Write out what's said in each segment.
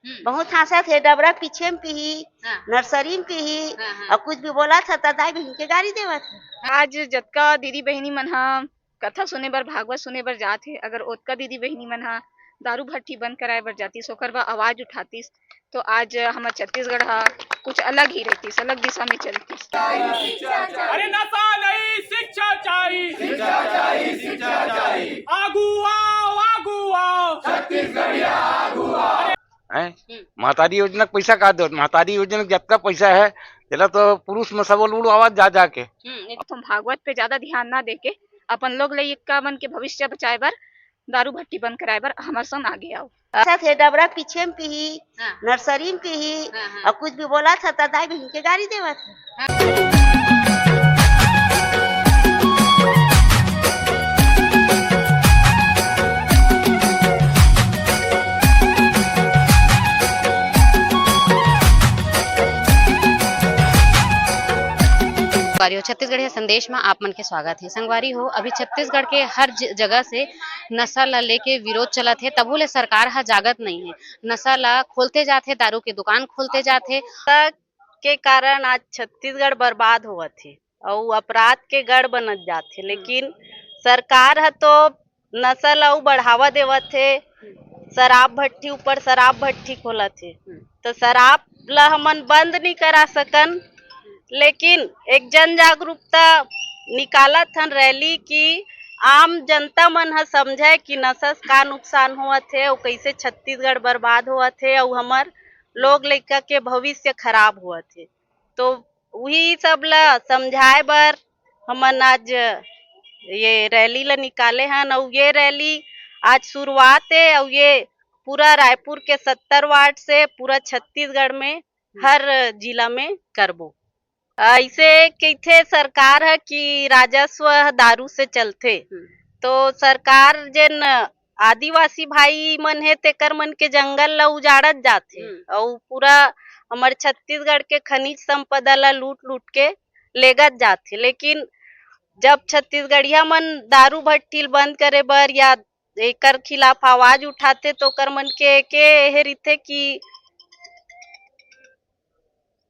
बहुत हंसत है। डबरा पीछे में पी, हाँ। नर्सरी में पी, हाँ। और कुछ भी बोला था तो दाई बहन के गाड़ी देवत है। आज जतका दीदी बहिनी मन हा कथा सुने बर भागवत सुने बर जाथे, अगर ओतका दीदी बहिनी मन हा दारू भट्टी बंद कराए बर जातीस, ओकर बर आवाज उठातीस, तो आज हमार छत्तीसगढ़ हा कुछ अलग ही रहतीस, अलग दिशा में चलतीस। अरे नशा नहीं, शिक्षा चाहिए, शिक्षा चाहिए, शिक्षा चाहिए। आगू आओ, आगू आओ, छत्तीसगढ़िया आगू आओ। महतारी योजना के पैसा का दो? महतारी योजना के जितना पैसा है जला तो पुरुष में सब लोग आवाज जा जाके तुम भागवत पे ज्यादा ध्यान ना देके अपन लोग लइका मन के भविष्य बचाए बर दारू भट्टी बंद कराए बर हमार संग आगे आओ। हंसत है। डबरा पीछे में पी, हाँ। नर्सरी में पी, हाँ। और कुछ भी बोला था तो दाई बहन के गाड़ी देवत है। संगवारी हो छत्तीसगढ़ संदेश में आप मन के स्वागत है। संगवारी हो अभी छत्तीसगढ़ के हर जगह से नशा ला लेके विरोध चलत है, तबो ले सरकार हा जागत नहीं है। नशा ला खोलते जाते, दारू के दुकान खोलते जाते, के कारण आज छत्तीसगढ़ बर्बाद होवत है और अपराध के गढ़ बनत जाथे। लेकिन सरकार है तो नशा ला बढ़ावा देवत है। शराब भट्टी ऊपर शराब भट्टी खोलत है, तो शराब ला हमन बंद नहीं करा सकन, लेकिन एक जन जागरूकता निकालत हन रैली की आम जनता मन ह समझे कि नशा का नुकसान होवत है और कैसे छत्तीसगढ़ बर्बाद होवत है और हमर लोग लइका के भविष्य खराब होवत है। तो वही सब ला समझाए बर हमन आज ये रैली ला निकाले हन, और ये रैली आज शुरुआत है और ये पूरा रायपुर के 70 वार्ड से पूरा छत्तीसगढ़ में हर जिला में करबो। ऐसे कइथे सरकार है कि राजस्व दारू से चलथे, तो सरकार जेन आदिवासी भाई मन है तेकर मन के जंगल ला उजाड़त जाथे और पूरा हमार छत्तीसगढ़ के खनिज संपदा ला लूट लूट के लेगत जाथे। लेकिन जब छत्तीसगढ़िया मन दारू भट्टी बंद करे बर या एकर खिलाफ आवाज उठाते तो कर मन के हे रिथे कि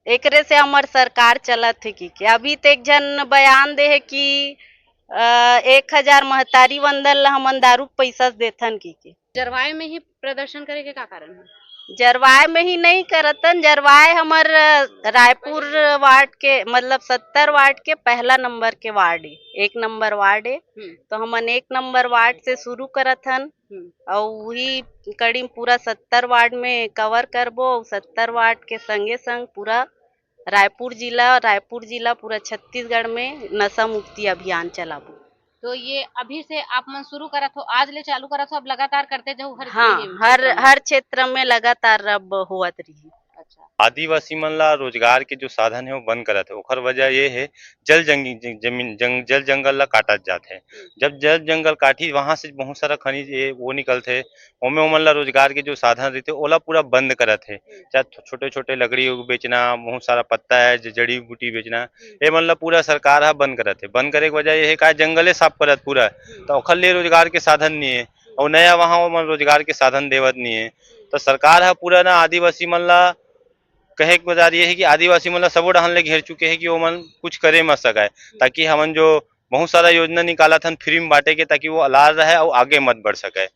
एकरे से हमार सरकार चलत है कि अभी तो एक जन बयान दे है कि 1000 महतारी वंदन ला हमन दारू पैसा देथन की जरवाए में ही प्रदर्शन करे के का कारण है? जरवाए में ही नहीं करतन। जरवाए हमार रायपुर वार्ड के मतलब 70 वार्ड के पहला नंबर के वार्ड है, 1 नंबर वार्ड है, तो हमन 1 नंबर वार्ड से शुरू करत हन और वही कड़ी पूरा 70 वार्ड में कवर करबो। 70 वार्ड के संगे संग पूरा रायपुर जिला पूरा छत्तीसगढ़ में नशा मुक्ति अभियान चलाबो। तो ये अभी से आप मन शुरू करत हो, आज ले चालू करत हो, अब लगातार करते जाओ हर हाँ, हर क्षेत्र में लगातार अब होवत रही। अच्छा। आदिवासी मन ला रोजगार के जो साधन है वो बंद करत है। ओखर वजह ये है जल जंगल ला काटत जाते हैं। जब जल जंगल काटी वहां से बहुत सारा खनिज वो निकलते, ओमे ओमन ला रोजगार के जो साधन रहते ओला पूरा बंद करत है। चाहे छोटे छोटे लकड़ी बेचना, बहुत सारा पत्ता है जड़ी बूटी बेचना, ये मन ला पूरा सरकार हा बंद करत है। बंद करे के वजह ये है का जंगले साफ करत पूरा, तो ओखर लिए रोजगार के साधन नहीं है और नया वहाँ ओमन रोजगार के साधन देवत नहीं है। तो सरकार हा पूरा ना आदिवासी मन ला कहे के बात ये है कि आदिवासी मतलब सबो डहन ले घेर चुके हैं कि वो मन कुछ करे मत सकाए, ताकि हमन जो बहुत सारा योजना निकाला था फ्री में बांटे के, ताकि वो अलार रहे और आगे मत बढ़ सके।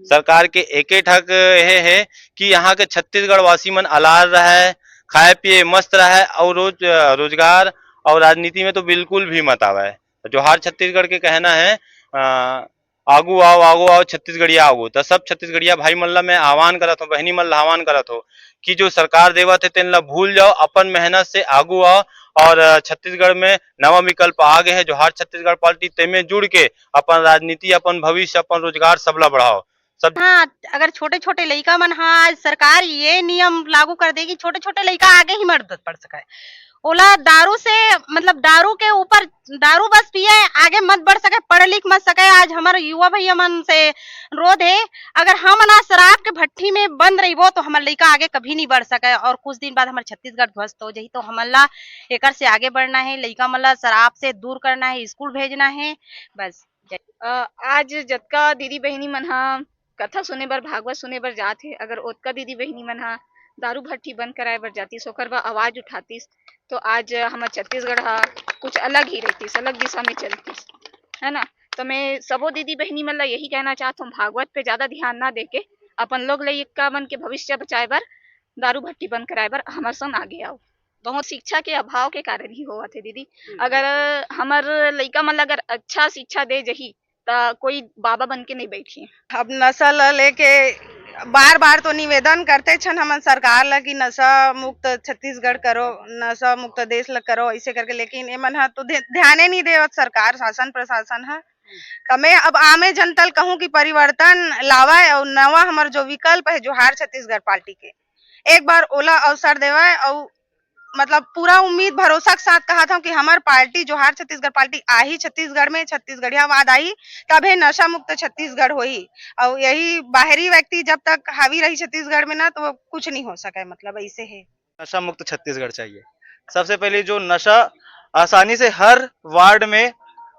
सरकार के एक ठक ये है कि यहाँ के छत्तीसगढ़ वासी मन अलार रहे, खाए पिए मस्त रहे और रोजगार और राजनीति में तो बिल्कुल भी मत आवे। जो हर छत्तीसगढ़ के कहना है आगू आओ छत्तीसगढ़िया आगू, तो सब छत्तीसगढ़िया भाई मन ला मैं आह्वान करत हूँ, बहनी मन ला आह्वान करत हो कि जो सरकार देवत है तेन ला भूल जाओ, अपन मेहनत से आगू आओ और छत्तीसगढ़ में नवा विकल्प आ गए है। जो हर छत्तीसगढ़ पार्टी तेमें जुड़ के अपन राजनीति, अपन भविष्य, अपन रोजगार सबला बढ़ाओ सब। हाँ, अगर छोटे छोटे लइका मन हाँ सरकार ये नियम लागू कर देगी, छोटे छोटे लइका आगे ही मत बढ़ सके। ओला दारू से मतलब दारू के ऊपर दारू बस पिए आगे मत बढ़ सके, पढ़ लिख मत सके। आज हमारे युवा भैया मन से रोध है, अगर हम ना शराब के भट्टी में बंद रही तो हमारे लइका आगे कभी नहीं बढ़ सके और कुछ दिन बाद हमारे छत्तीसगढ़ ध्वस्त हो जाही। तो हमला एकर से आगे बढ़ना है, लइका मला शराब से दूर करना है, स्कूल भेजना है, बस। आज जतका दीदी बहिनी मन हा कथा सुने बर भागवत सुने बर जाथे अगर ओतका दीदी बहिनी मन हा दारू भट्टी बंद कराए बर जातीस ओकर बर आवाज उठातीस तो आज हमर छत्तीसगढ़ हा कुछ अलग ही रहतीस, अलग दिशा में चलतीस, है ना। तो मैं सबो दीदी बहिनी मन ला यही कहना चाहता हूँ भागवत पे ज्यादा ध्यान ना देके अपन लोग लइका मन के भविष्य बचाए बर दारू भट्टी बंद कराए बर हमर संग आगे आओ। बहुत शिक्षा के अभाव के कारण ही होवत है दीदी। अगर हमर लइका मन ला अगर अच्छा शिक्षा दे जही त कोई बाबा बन के नहीं बैठी। अब नशा ल लेके बार बार तो निवेदन करते छन हमन सरकार ला कि नशा मुक्त छत्तीसगढ़ करो, नशा मुक्त देश ला करो ऐसे करके, लेकिन एमन हा तो ध्यान नहीं देवत सरकार, शासन प्रशासन हा। कमे अब आमे जनतल कहूँ कि परिवर्तन लावाए और नवा हमार जो विकल्प है जोहार छत्तीसगढ़ पार्टी के एक बार ओला अवसर देवाए और मतलब पूरा उम्मीद भरोसा के साथ कहा था कि हमार पार्टी जोहार छत्तीसगढ़ पार्टी आई छत्तीसगढ़ में, छत्तीसगढ़ियावाद आई तभी नशा मुक्त छत्तीसगढ़ हुई। और यही बाहरी व्यक्ति जब तक हावी रही छत्तीसगढ़ में ना तो वो कुछ नहीं हो सके, मतलब ऐसे है। नशा मुक्त छत्तीसगढ़ चाहिए। सबसे पहले जो नशा आसानी से हर वार्ड में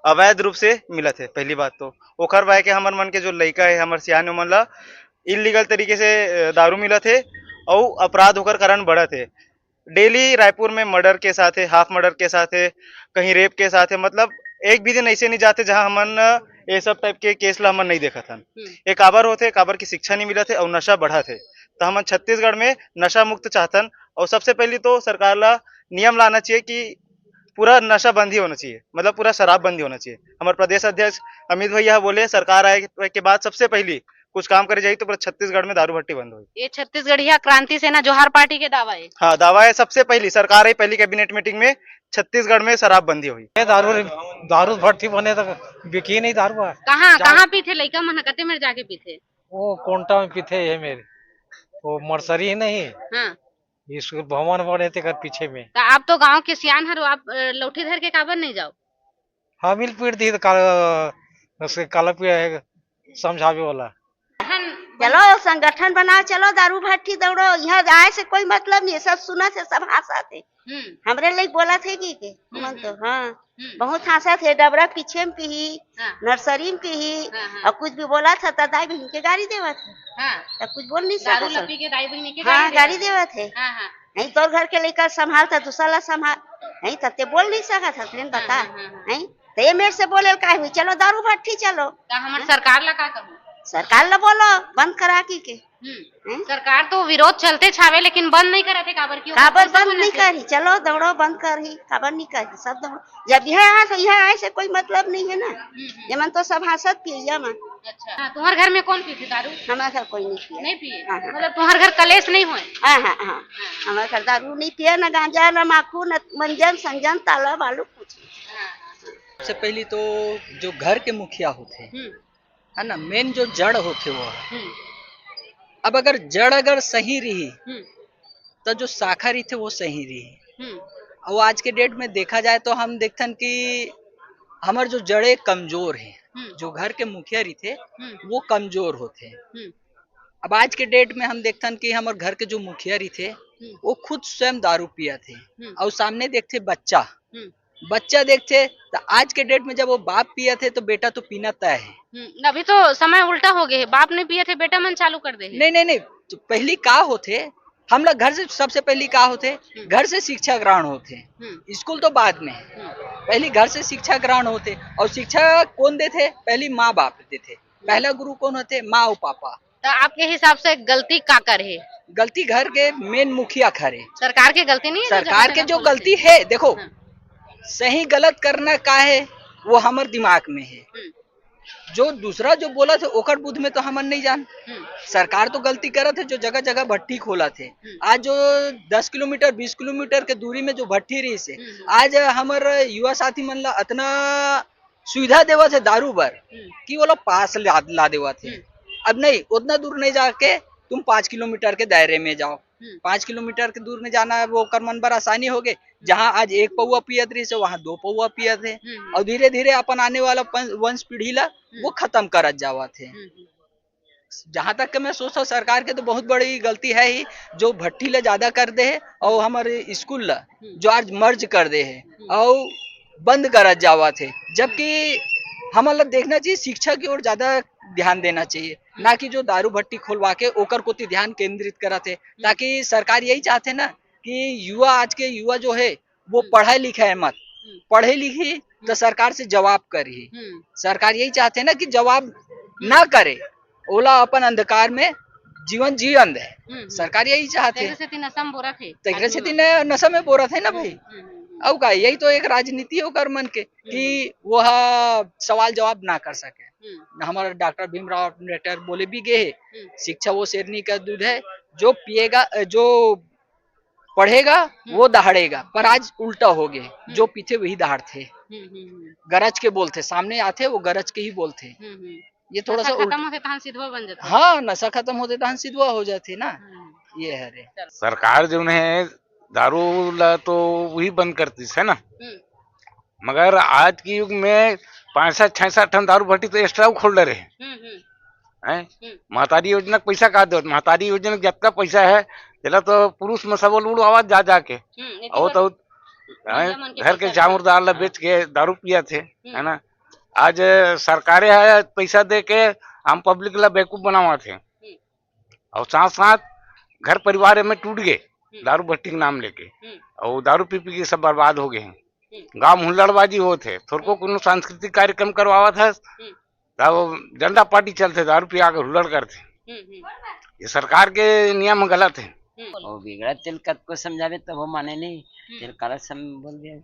अवैध रूप से मिलत है, पहली बात तो ओखर बाय के हमर मन के जो लइका है हमर सियान मन ला इलीगल तरीके से दारू मिलत है और अपराध होकर कारण बढ़त है। डेली रायपुर में मर्डर के साथ है, हाफ मर्डर के साथ है, कहीं रेप के साथ है, मतलब एक भी दिन ऐसे नहीं जाते जहां हमन ये सब टाइप के केस ला हमन नहीं देखा था। एक काबर होते, काबर की शिक्षा नहीं मिला थे और नशा बढ़ा थे। तो हमन छत्तीसगढ़ में नशा मुक्त चाहतन और सबसे पहले तो सरकार ला नियम लाना चाहिए कि पूरा नशा बंद ही होना चाहिए, मतलब पूरा शराब बंद ही होना चाहिए। हमारे प्रदेश अध्यक्ष अमित भैया बोले सरकार आए के बाद सबसे पहली कुछ काम करे जाए तो पूरा छत्तीसगढ़ में दारू भट्टी बंद हुई। ये छत्तीसगढ़िया क्रांति सेना जोहार पार्टी के दावा है। हाँ दावा है, सबसे पहली सरकार आई पहली कैबिनेट मीटिंग में छत्तीसगढ़ में शराब बंदी हुई। दारू भट्टी बने तो बिकी नहीं दारू। कहाँ पीथे लइका मन कते में जाके पीथे? वो कोंटा में पीथे है मेरे, वो मर्सरी नहीं हाँ। स्कूल भवन बने थे कर पीछे में। तो आप तो गांव के सियान हरो, आप लौठी धर के काबर नहीं जाओ? हाँ मिल पीट दी उसके काला पीट समझावे वाला। चलो संगठन बनाओ, चलो दारू भट्टी दौड़ो, यहाँ आए से कोई मतलब नहीं, सब सुना से सब हंसा थे। हमरे लिए बोला थे कि मन तो हाँ बहुत हंसा थे। डबरा पीछे में पी, नर्सरी में पी और कुछ भी बोला था तो दाई बहन के गाड़ी देवा थे। तो कुछ बोल नहीं सकता। हाँ गाड़ी देवा थे। नहीं तो घर के लेकर संभालता दूसरा ला संभाल, नहीं तब बोल नहीं सका था, बता नहीं तो ये मेरे से बोले का चलो दारू भट्टी चलो। हमारे सरकार ला का कहूं? सरकार ला बोलो बंद करा के सरकार तो विरोध चलते छावे लेकिन बंद नहीं करे थे। काबर बंद नहीं करी, चलो दौड़ो बंद करी, काबर नहीं करी, सब दौड़ो। जब यह आए तो यह आए से कोई मतलब नहीं है ना, जमन तो सब हंसत पिए मन। अच्छा तुम्हारे घर में कौन पीते दारू? हमारे घर कोई नहीं पिए। नहीं पिए? मतलब तुम्हारे घर कलेश नहीं हुए? हाँ हाँ हाँ हमारे घर दारू नहीं पिए, न गांजा न माखू न मंजन संजन ताला बालू कुछ। सबसे पहले तो जो घर के मुखिया होते है ना, मेन जो जड़ होते वो है। अब अगर जड़ अगर सही रही तो जो शाखा रही थे वो सही रही। और आज के डेट में देखा जाए तो हम देखते कि हमारे जो जड़े कमजोर हैं, जो घर के मुखिया रही थे वो कमजोर होते हैं। अब आज के डेट में हम देखते कि हमारे घर के जो मुखिया रही थे वो खुद स्वयं दारू पिया थे और सामने देखते बच्चा देखते। तो आज के डेट में जब वो बाप पिया थे तो बेटा तो पीना तय है। अभी तो समय उल्टा हो गए, बाप नहीं पिए थे बेटा मन चालू कर दे। नहीं तो पहली का होते हम लोग घर से, सबसे पहली का होते घर से शिक्षा ग्रहण होते, स्कूल तो बाद में है। पहली घर से शिक्षा ग्रहण होते और शिक्षा कौन देते? पहली माँ बाप देते। पहला गुरु कौन होते? माँ और पापा। तो आपके हिसाब से गलती का करे? गलती घर के मेन मुखिया करे, सरकार की गलती नहीं है। सरकार के जो गलती है देखो सही गलत करना का है वो हमारे दिमाग में है, जो दूसरा जो बोला थे ओकर बुद्ध में तो हमन नहीं जान। सरकार तो गलती करत है, जो जगह जगह भट्टी खोला थे। आज जो 10 किलोमीटर 20 किलोमीटर के दूरी में जो भट्टी रही से आज हमारे युवा साथी मन ला इतना सुविधा देवा थे दारू बर कि वो लोग पास ला देवा थे। अब नहीं, उतना दूर नहीं जाके तुम 5 किलोमीटर के दायरे में जाओ। 5 किलोमीटर के दूर में जाना वो कर मन बर आसानी हो गई। जहाँ आज 1 पौवा पियत रही से वहाँ 2 पौवा पियत है और धीरे धीरे अपन आने वाला वंश पीढ़ी ला वो खत्म करत जावा थे। जहाँ तक कि मैं सोचता सरकार के तो बहुत बड़ी गलती है ही, जो भट्टी ला ज्यादा कर दे है और हमारे स्कूल ला जो आज मर्ज कर दे है और बंद करत जावा थे। जबकि हमारा देखना चाहिए शिक्षा की ओर ज्यादा ध्यान देना चाहिए, ना कि जो दारू भट्टी खुलवा के ओकर को ध्यान केंद्रित करत है। ताकि सरकार यही चाहते ना कि युवा, आज के युवा जो है वो पढ़े लिखे है मत, पढ़े लिखे तो सरकार से जवाब करी। सरकार यही चाहते ना कि जवाब ना करे, ओला अपन अंधकार में जीवन जियन है। सरकार यही चाहते हैं। तेगरे से तीन नशा में बोरा थे ना भाई। अब का यही तो एक राजनीति है ओकर मन के कि वह सवाल जवाब ना कर सके। हमारा डॉक्टर भीमराव अम्बेडकर बोले भी गए है, शिक्षा वो शेरनी का दूध है, जो पिएगा, जो पढ़ेगा वो दहाड़ेगा। पर आज उल्टा हो गए, जो पीछे वही दहाड़ते, गरज के बोलते, सामने आते वो गरज के ही बोलते। ये थोड़ा सा खत्म होते तहन सिद्धवा बन जाता। हाँ, नशा खत्म होते तहन सिद्धवा हो जाते ना। ये है रे। सरकार जो है दारू ला तो वही बंद करती है ना, मगर आज के युग में 65-66 टन दारू भट्टी तो एक्स्ट्रा खोल रहे हैं। महतारी योजना के पैसा का दो, महतारी योजना के जितना पैसा है चला तो पुरुष में सब उड़ आवाज जा जाके और तो घर के चावल दाल ला बेच के दारू पिया थे, है ना। आज सरकारें है पैसा दे के हम पब्लिक ला बेवकूफ बनावा थे, और साथ साथ घर परिवार में टूट गए दारू भट्टी के नाम लेके, और दारू पी पी के सब बर्बाद हो गए हैं। गांव में हुल्लड़बाजी होते, थोड़को कोनो सांस्कृतिक कार्यक्रम करवावा था तब झंडा पार्टी चलते, दारू पिया कर हुल्लड़ करते। ये सरकार के नियम गलत है। और बिगड़ा तिल कद को समझावे तो वो माने नहीं, तिल काला बोल दिया।